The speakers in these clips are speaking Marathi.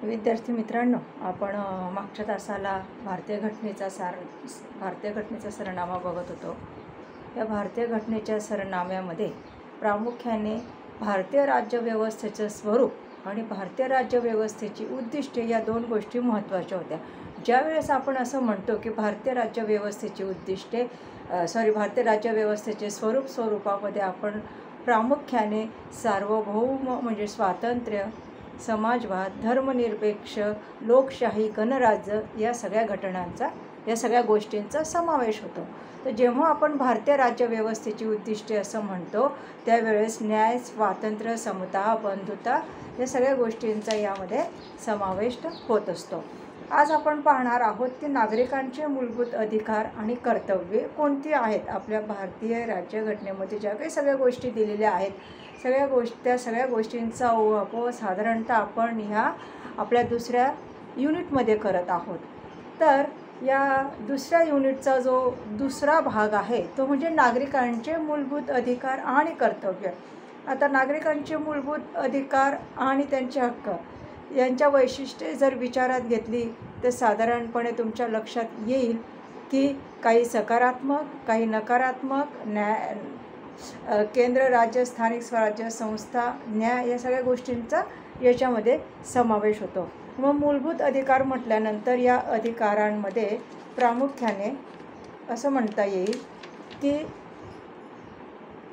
विद्यार्थी मित्रांनो, आपण मागच्या तासाला भारतीय घटनेचा सरनामा बघत होतो. या भारतीय घटनेच्या सरनाम्यामध्ये प्रामुख्याने भारतीय राज्यव्यवस्थेचं स्वरूप आणि भारतीय राज्यव्यवस्थेची उद्दिष्टे या दोन गोष्टी महत्त्वाच्या होत्या. ज्यावेळेस आपण असं म्हणतो की भारतीय राज्यव्यवस्थेचे स्वरूपामध्ये आपण प्रामुख्याने सार्वभौम म्हणजे स्वातंत्र्य, समाजवाद, धर्मनिरपेक्ष, लोकशाही, गणराज्य या सगळ्या गोष्टींचा समावेश होतो. तर जेव्हा आपण भारतीय राज्यव्यवस्थेची उद्दिष्टे असं म्हणतो त्यावेळेस न्याय, स्वातंत्र्य, समता, बंधुता या सगळ्या गोष्टींचा यामध्ये समावेश होत असतो. आज आपण पाहणार आहोत की नागरिकांचे मूलभूत अधिकार आणि कर्तव्ये कोणती आहेत. आपल्या भारतीय राज्यघटनेमध्ये ज्या काही सगळ्या गोष्टी दिलेल्या आहेत त्या सगळ्या गोष्टींचा ओघ साधारणतः आपण ह्या आपल्या दुसऱ्या युनिटमध्ये करत आहोत. तर या दुसऱ्या युनिटचा जो दुसरा भाग आहे तो म्हणजे नागरिकांचे मूलभूत अधिकार आणि कर्तव्य. आता नागरिकांचे मूलभूत अधिकार आणि त्यांचे हक्क यांच्या वैशिष्ट्ये जर विचारात घेतली तर साधारणपणे तुमच्या लक्षात येईल की काही सकारात्मक, काही नकारात्मक, केंद्र, राज्य, स्थानिक स्वराज्य संस्था, न्याय या सगळ्या गोष्टींचा याच्यामध्ये समावेश होतो. मग मूलभूत अधिकार म्हटल्यानंतर या अधिकारांमध्ये प्रामुख्याने असं म्हणता येईल की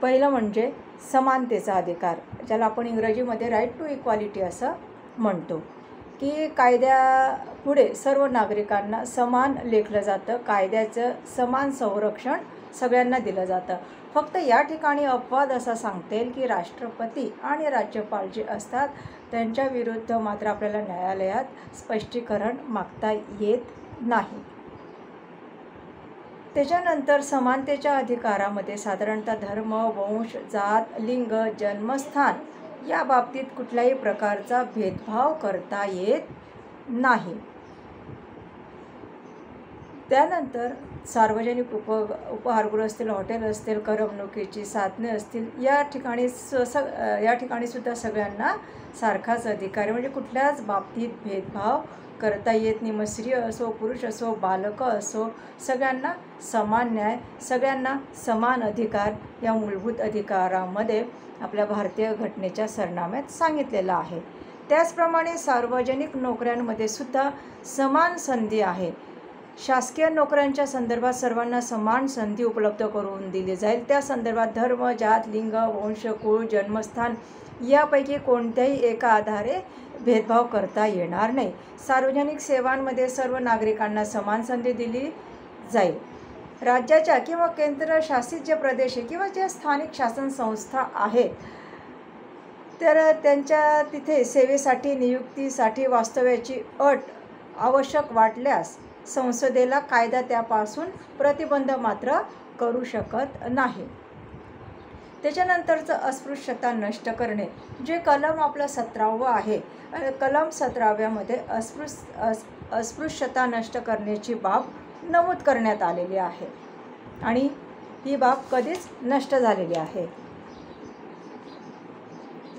पहिलं म्हणजे समानतेचा अधिकार, ज्याला आपण इंग्रजीमध्ये राईट टू इक्वालिटी असं म्हणतो, की कायद्यापुढे सर्व नागरिकांना समान लेखलं जातं. कायद्याचं समान संरक्षण सगळ्यांना दिलं जातं. फक्त या ठिकाणी अपवाद असा सांगता येईल की राष्ट्रपती आणि राज्यपाल जे असतात त्यांच्या विरुद्ध मात्र आपल्याला न्यायालयात स्पष्टीकरण मागता येत नाही. त्याच्यानंतर समानतेच्या अधिकारामध्ये साधारणतः धर्म, वंश, जात, लिंग, जन्मस्थान या बाबतीत कुठल्याही प्रकारचा भेदभाव करता येत नाही. त्यानंतर सार्वजनिक उपहारगृह असतील, हॉटेल असतील, करमणुकीची साधने असतील या ठिकाणी सुद्धा सगळ्यांना सारखाच अधिकार म्हणजे कुठल्याच बाबतीत भेदभाव करता येत नाही. मग स्त्री असो, पुरुष असो, बालकं असो, सगळ्यांना समान न्याय, सगळ्यांना समान अधिकार या मूलभूत अधिकारामध्ये आपल्या भारतीय घटनेच्या सरनाम्यात सांगितलेलं आहे. त्याचप्रमाणे सार्वजनिक नोकऱ्यांमध्ये सुद्धा समान संधी आहे. शासकीय नोकऱ्यांच्या संदर्भात सर्वांना समान संधी उपलब्ध करून दिली जाईल. त्या संदर्भात धर्म, जात, लिंग, वंश, कुळ, जन्मस्थान यापैकी कोणत्याही एका आधारे भेदभाव करता येणार नाही. सार्वजनिक सेवांमध्ये सर्व नागरिकांना समान संधी दिली जाईल. राज्याच्या किंवा केंद्रशासित जे प्रदेश आहे किंवा ज्या स्थानिक शासन संस्था आहेत तर त्यांच्या तिथे सेवेसाठी, नियुक्तीसाठी वास्तव्याची अट आवश्यक वाटल्यास संसदेला कायदा त्यापासून प्रतिबंध मात्र करू शकत नाही. त्याच्यानंतरचं अस्पृश्यता नष्ट करणे जे कलम आपलं 17वं आहे. कलम 17व्यामध्ये अस्पृश्यता नष्ट करण्याची बाब नमूद करण्यात आलेली आहे आणि ही बाब कधीच नष्ट झालेली आहे.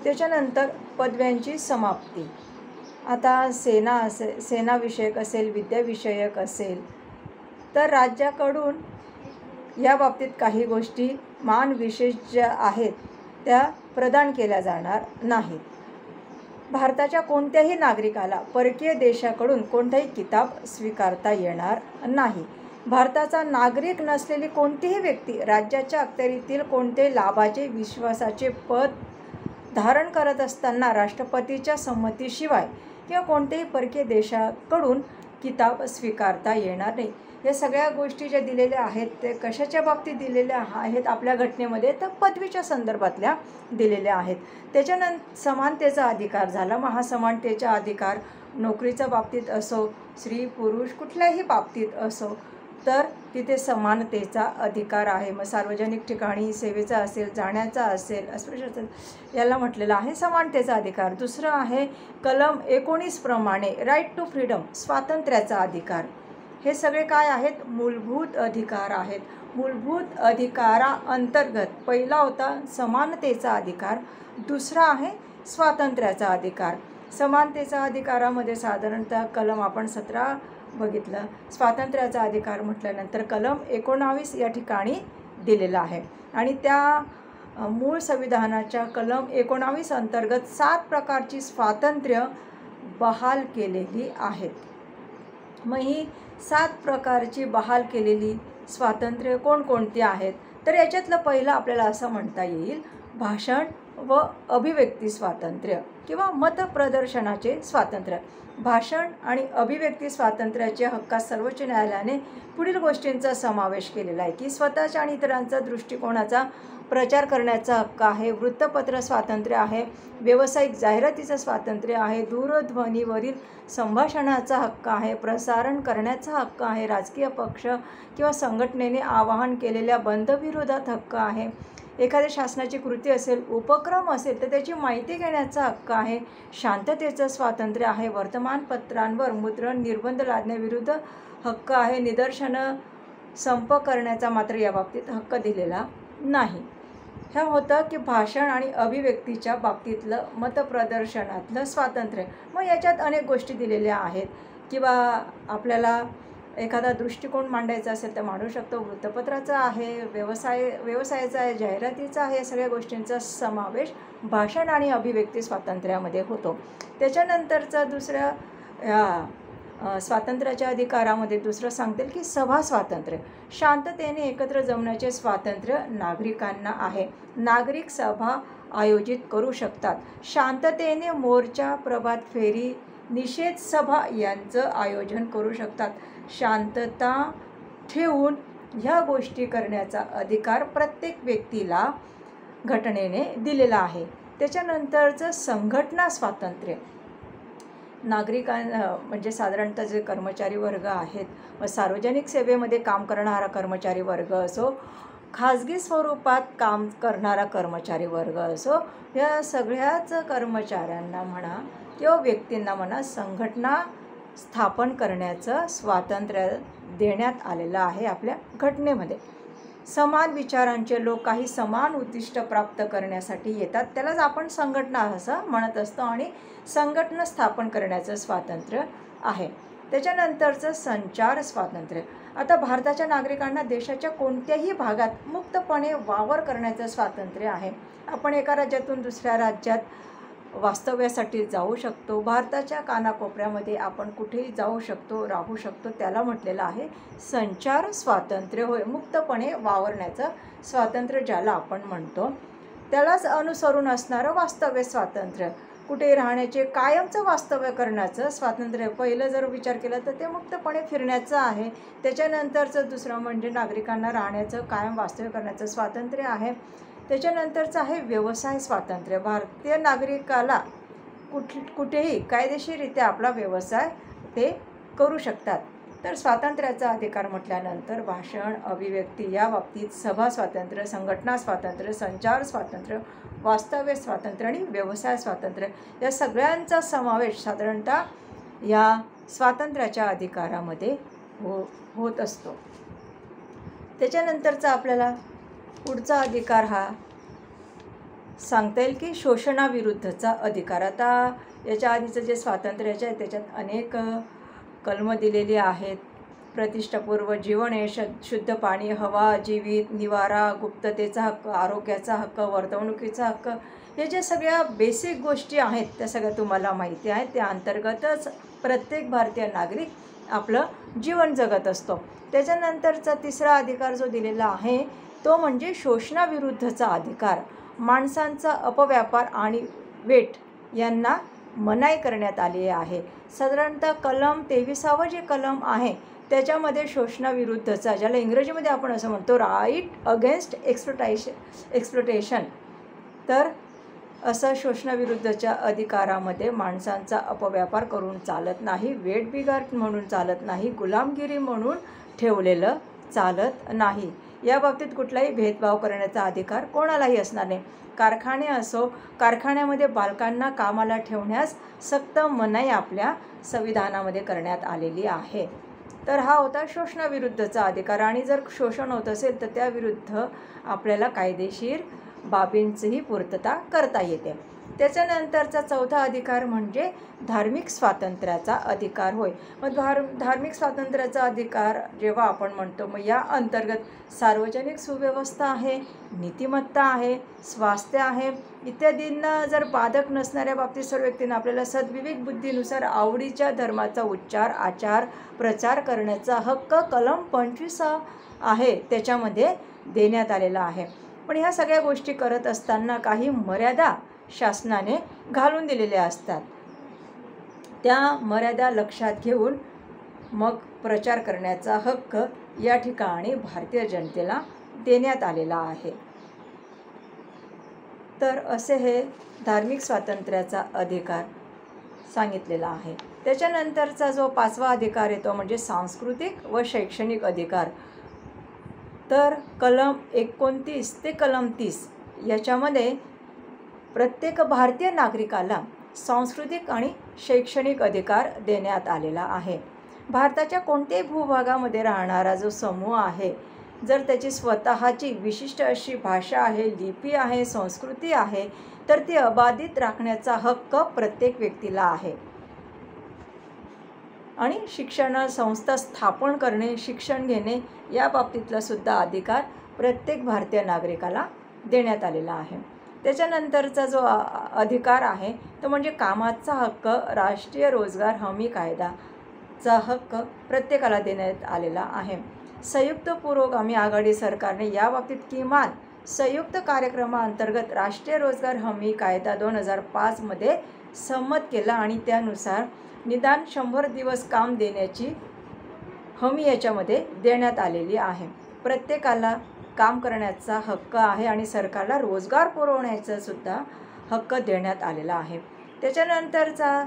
त्याच्यानंतर पदव्यांची समाप्ती. आता सेनाविषयक असेल, विद्याविषयक असेल तर राज्याकडून या बाबतीत काही गोष्टी मानविशेष ज्या आहेत त्या प्रदान केल्या जाणार नाहीत. भारताच्या कोणत्याही नागरिकाला परकीय देशाकडून कोणताही किताब स्वीकारता येणार नाही. भारताचा नागरिक नसलेली कोणतीही व्यक्ती राज्याच्या अखत्यारीतील कोणत्याही लाभाचे, विश्वासाचे पद धारण करत असताना राष्ट्रपतीच्या संमतीशिवाय किंवा कोणत्याही परकीय देशाकडून किताब स्वीकारता येणार नाही. या सगळ्या गोष्टी ज्या दिलेल्या आहेत ते कशाच्या बाबतीत दिलेल्या आहेत आपल्या घटनेमध्ये तर पदवीच्या संदर्भातल्या दिलेल्या आहेत. त्याच्यानंतर समानतेचा अधिकार झाला. मग हा समानतेचा अधिकार नोकरीच्या बाबतीत असो, स्त्री पुरुष कुठल्याही बाबतीत असो तर तिथे समानतेचा अधिकार आहे. मग सार्वजनिक ठिकाणी सेवेचा असेल, जाण्याचा असेल, अस्पृश्य असेल याला म्हटलेलं आहे समानतेचा अधिकार. दुसरं आहे कलम 19 प्रमाणे राईट टू फ्रीडम, स्वातंत्र्याचा अधिकार. हे सगळे काय आहेत? मूलभूत अधिकार आहेत. मूलभूत अधिकाराअंतर्गत पहिला होता समानतेचा अधिकार, दुसरा आहे स्वातंत्र्याचा अधिकार. समानतेचा अधिकारामध्ये साधारणतः कलम आपण 17 बघितलं. स्वातंत्र्याचा अधिकार म्हटल्यानंतर कलम 19 या ठिकाणी दिलेला आहे आणि त्या मूळ संविधानाच्या कलम 19 अंतर्गत 7 प्रकारची स्वातंत्र्य बहाल केलेली आहेत. मग ही 7 प्रकारची बहाल केलेली स्वातंत्र्य कोणकोणती आहेत? तर याच्यातलं पहिलं आपल्याला असं म्हणता येईल भाषण व अभिव्यक्ती स्वातंत्र्य किंवा मतप्रदर्शनाचे स्वातंत्र्य. भाषण आणि अभिव्यक्ती स्वातंत्र्याच्या हक्कात सर्वोच्च न्यायालयाने पुढील गोष्टींचा समावेश केलेला आहे की स्वतःच्या आणि इतरांचा दृष्टिकोनाचा प्रचार करण्याचा हक्क आहे, वृत्तपत्र स्वातंत्र्य आहे, व्यावसायिक जाहिरातीचं स्वातंत्र्य आहे, दूरध्वनीवरील संभाषणाचा हक्क आहे, प्रसारण करण्याचा हक्क आहे, राजकीय पक्ष किंवा संघटनेने आवाहन केलेल्या बंदविरोधात हक्क आहे, एखाद्या शासनाची कृती असेल, उपक्रम असेल तर त्याची माहिती घेण्याचा हक्क आहे, शांततेचं स्वातंत्र्य आहे, वर्तमानपत्रांवर मुद्रण निर्बंध लादण्याविरुद्ध हक्क आहे, निदर्शनं संप करण्याचा मात्र याबाबतीत हक्क दिलेला नाही. ह्या होतं की भाषण आणि अभिव्यक्तीच्या बाबतीतलं मतप्रदर्शनातलं स्वातंत्र्य. मग याच्यात अनेक गोष्टी दिलेल्या आहेत किंवा आपल्याला एखादा दृष्टिकोन मांडायचा असेल तर मांडू शकतो. वृत्तपत्राचा आहे, व्यवसायाचा आहे, जाहिरातीचा आहे, या सगळ्या गोष्टींचा समावेश भाषण आणि अभिव्यक्ती स्वातंत्र्यामध्ये होतो. त्याच्यानंतरचा दुसऱ्या स्वातंत्र्याच्या अधिकारामध्ये दुसरं सांगतील की सभा स्वातंत्र्य. शांततेने एकत्र जमण्याचे स्वातंत्र्य नागरिकांना आहे. नागरिक सभा आयोजित करू शकतात. शांततेने मोर्चा, प्रभात फेरी, निषेध सभा यांचं आयोजन करू शकतात. शांतता ठेवून ह्या गोष्टी करण्याचा अधिकार प्रत्येक व्यक्तीला घटनेने दिलेला आहे. त्याच्यानंतरचं संघटना स्वातंत्र्य. नागरिकांना म्हणजे साधारणतः जे कर्मचारी वर्ग आहेत व सार्वजनिक सेवेमध्ये काम करणारा कर्मचारी वर्ग असो, खाजगी स्वरूपात काम करणारा कर्मचारी वर्ग असो, या सगळ्याच कर्मचाऱ्यांना म्हणा किंवा व्यक्तींना म्हणा संघटना स्थापन करण्याचं स्वातंत्र्य देण्यात आलेलं आहे आपल्या घटनेमध्ये. समान विचारांचे लोक काही समान उद्दिष्ट प्राप्त करण्यासाठी येतात, त्यालाच आपण संघटना असं म्हणत असतो आणि संघटना स्थापन करण्याचं स्वातंत्र्य आहे. त्याच्यानंतरचं संचार स्वातंत्र्य. आता भारताच्या नागरिकांना देशाच्या कोणत्याही भागात मुक्तपणे वावर करण्याचं स्वातंत्र्य आहे. आपण एका राज्यातून दुसऱ्या राज्यात वास्तव्यासाठी जाऊ शकतो. भारताच्या कानाकोपऱ्यामध्ये आपण कुठेही जाऊ शकतो, राहू शकतो. त्याला म्हटलेलं आहे संचार स्वातंत्र्य होय. मुक्तपणे वावरण्याचं स्वातंत्र्य ज्याला आपण म्हणतो त्यालाच अनुसरून असणारं वास्तव्य स्वातंत्र्य. कुठे राहण्याचे कायमचं वास्तव्य करण्याचं स्वातंत्र्य. पहिलं जर विचार केला तर ते मुक्तपणे फिरण्याचं आहे. त्याच्यानंतरचं दुसरं म्हणजे नागरिकांना राहण्याचं कायम वास्तव्य करण्याचं स्वातंत्र्य आहे. त्याच्यानंतरचं आहे व्यवसाय स्वातंत्र्य. भारतीय नागरिकाला कुठेही कायदेशीररित्या आपला व्यवसाय ते करू शकतात. तर स्वातंत्र्याचा अधिकार म्हटल्यानंतर भाषण, अभिव्यक्ती या बाबतीत सभा स्वातंत्र्य, संघटना स्वातंत्र्य, संचार स्वातंत्र्य, वास्तव्य स्वातंत्र्य आणि व्यवसाय स्वातंत्र्य या सगळ्यांचा समावेश साधारणतः या स्वातंत्र्याच्या अधिकारामध्ये होत असतो. त्याच्यानंतरचा आपल्याला पुढचा अधिकार हा सांगता येईल की शोषणाविरुद्धचा अधिकार. आता याच्या आधीचं जे स्वातंत्र्याचे आहे त्याच्यात अनेक कलमं दिलेली आहेत. प्रतिष्ठापूर्व जीवन हे शुद्ध पाणी, हवा, जीवित, निवारा, गुप्ततेचा हक्क, आरोग्याचा हक्क, वर्तवणुकीचा हक्क, हे जे सगळ्या बेसिक गोष्टी आहेत त्या सगळ्या तुम्हाला माहिती आहेत. त्या अंतर्गतच प्रत्येक भारतीय नागरिक आपलं जीवन जगत असतो. त्याच्यानंतरचा तिसरा अधिकार जो दिलेला आहे तो म्हणजे शोषणाविरुद्धचा अधिकार. माणसांचा अपव्यापार आणि वेठ यांना मनाई करण्यात आली आहे. साधारणतः कलम 23 जे कलम आहे त्याच्यामध्ये शोषणाविरुद्धचा, ज्याला इंग्रजीमध्ये आपण असं म्हणतो राईट अगेन्स्ट एक्सप्लोटेशन, तर असं शोषणाविरुद्धच्या अधिकारामध्ये माणसांचा अपव्यापार करून चालत नाही, वेठबिगार म्हणून चालत नाही, गुलामगिरी म्हणून ठेवलेलं चालत नाही. या बाबतीत कुठलाही भेदभाव करण्याचा अधिकार कोणालाही असणार नाही. कारखाने असो, कारखान्यामध्ये बालकांना कामाला ठेवण्यास सक्त मनाई आपल्या संविधानामध्ये करण्यात आलेली आहे. तर हा होता शोषणाविरुद्धचा अधिकार. आणि जर शोषण होत असेल तर त्याविरुद्ध आपल्याला कायदेशीर बाबींचीही पूर्तता करता येते. त्याच्यानंतरचा चौथा अधिकार म्हणजे धार्मिक स्वातंत्र्याचा अधिकार होय. मग धार्मिक स्वातंत्र्याचा अधिकार जेव्हा आपण म्हणतो, मग या अंतर्गत सार्वजनिक सुव्यवस्था आहे, नीतिमत्ता आहे, स्वास्थ्य आहे इत्यादींना जर बाधक नसणाऱ्या बाबतीत सर्व व्यक्तींना आपल्याला सद्विवेक बुद्धीनुसार आवडीच्या धर्माचा उच्चार, आचार, प्रचार करण्याचा हक्क कलम 25 आहे त्याच्यामध्ये देण्यात आलेला आहे. पण ह्या सगळ्या गोष्टी करत असताना काही मर्यादा शासनाने घालून दिलेल्या असतात. त्या मर्यादा लक्षात घेऊन मग प्रचार करण्याचा हक्क या ठिकाणी भारतीय जनतेला देण्यात आलेला आहे. तर असे हे धार्मिक स्वातंत्र्याचा अधिकार सांगितलेला आहे. त्याच्यानंतरचा जो 5वा अधिकार येतो म्हणजे सांस्कृतिक व शैक्षणिक अधिकार. तर कलम 29 ते कलम 30 याच्यामध्ये प्रत्येक भारतीय नागरिकाला सांस्कृतिक आणि शैक्षणिक अधिकार देण्यात आलेला आहे. भारताच्या कोणत्याही भूभागामध्ये राहणारा जो समूह आहे, जर त्याची स्वतःची विशिष्ट अशी भाषा आहे, लिपी आहे, संस्कृती आहे, तर ती अबाधित राखण्याचा हक्क प्रत्येक व्यक्तीला आहे. आणि शिक्षण संस्था स्थापन करणे, शिक्षण घेणे या बाबतीतला सुद्धा अधिकार प्रत्येक भारतीय नागरिकाला देण्यात आलेला आहे. त्याच्यानंतरचा जो अधिकार आहे तो म्हणजे कामाचा हक्क. राष्ट्रीय रोजगार हमी कायदाचा हक्क प्रत्येकाला देण्यात आलेला आहे. संयुक्त पुरोगामी आघाडी सरकारने या बाबतीत किमान संयुक्त कार्यक्रमाअंतर्गत राष्ट्रीय रोजगार हमी कायदा 2005 मध्ये संमत केला आणि त्यानुसार निदान 100 दिवस काम देण्याची हमी याच्यामध्ये देण्यात आलेली आहे. प्रत्येकाला काम करण्याचा हक्क आहे आणि सरकारला रोजगार पुरवण्याचा सुद्धा हक्क देण्यात आलेला आहे. त्याच्यानंतरचा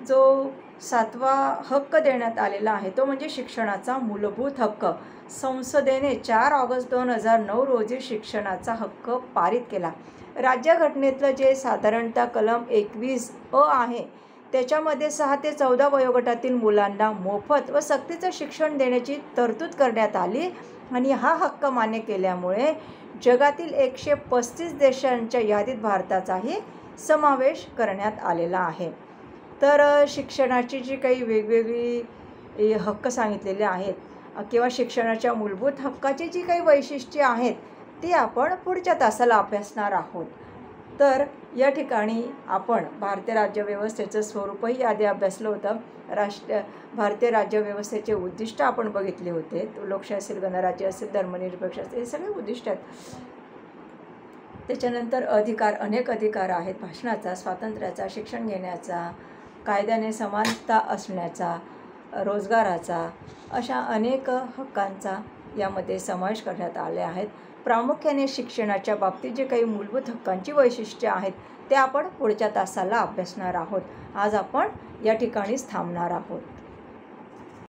जो 7वा हक्क देण्यात आलेला आहे तो म्हणजे शिक्षणाचा मूलभूत हक्क. संसदेने 4 ऑगस्ट 2009 रोजी शिक्षणाचा हक्क पारित केला. राज्यघटनेतलं जे साधारणतः कलम 21 आहे त्याच्यामध्ये 6 ते 14 वयोगटातील मुलांना मोफत व सक्तीचं शिक्षण देण्याची तरतूद करण्यात आली आणि हा हक्क मान्य केल्यामुळे जगातील 135 देशांच्या यादीत भारताचाही समावेश करण्यात आलेला आहे. तर शिक्षणाची जी काही वेगवेगळी हक्क सांगितलेले आहेत किंवा शिक्षणाच्या मूलभूत हक्काची जी काही वैशिष्ट्ये आहेत ती आपण पुढच्या तासाला अभ्यासणार आहोत. तर या ठिकाणी आपण भारतीय राज्यव्यवस्थेचं स्वरूपही आधी अभ्यासलं होतं. भारतीय राज्यव्यवस्थेचे उद्दिष्ट आपण बघितले होते. लोकशाही असेल, गणराज्य असेल, धर्मनिरपेक्ष असेल, हे सगळे उद्दिष्ट आहेत. त्याच्यानंतर अधिकार, अनेक अधिकार आहेत. भाषणाचा, स्वातंत्र्याचा, शिक्षण घेण्याचा, कायद्याने समानता असण्याचा, रोजगाराचा, अशा अनेक हक्कांचा यामध्ये समावेश करण्यात आले आहेत. प्रामुख्याने शिक्षणाच्या बाबतीत जे काही मूलभूत हक्कांची वैशिष्ट्ये आहेत ते आपण पुढच्या तासाला अभ्यासणार आहोत. आज आपण या ठिकाणीच थांबणार आहोत.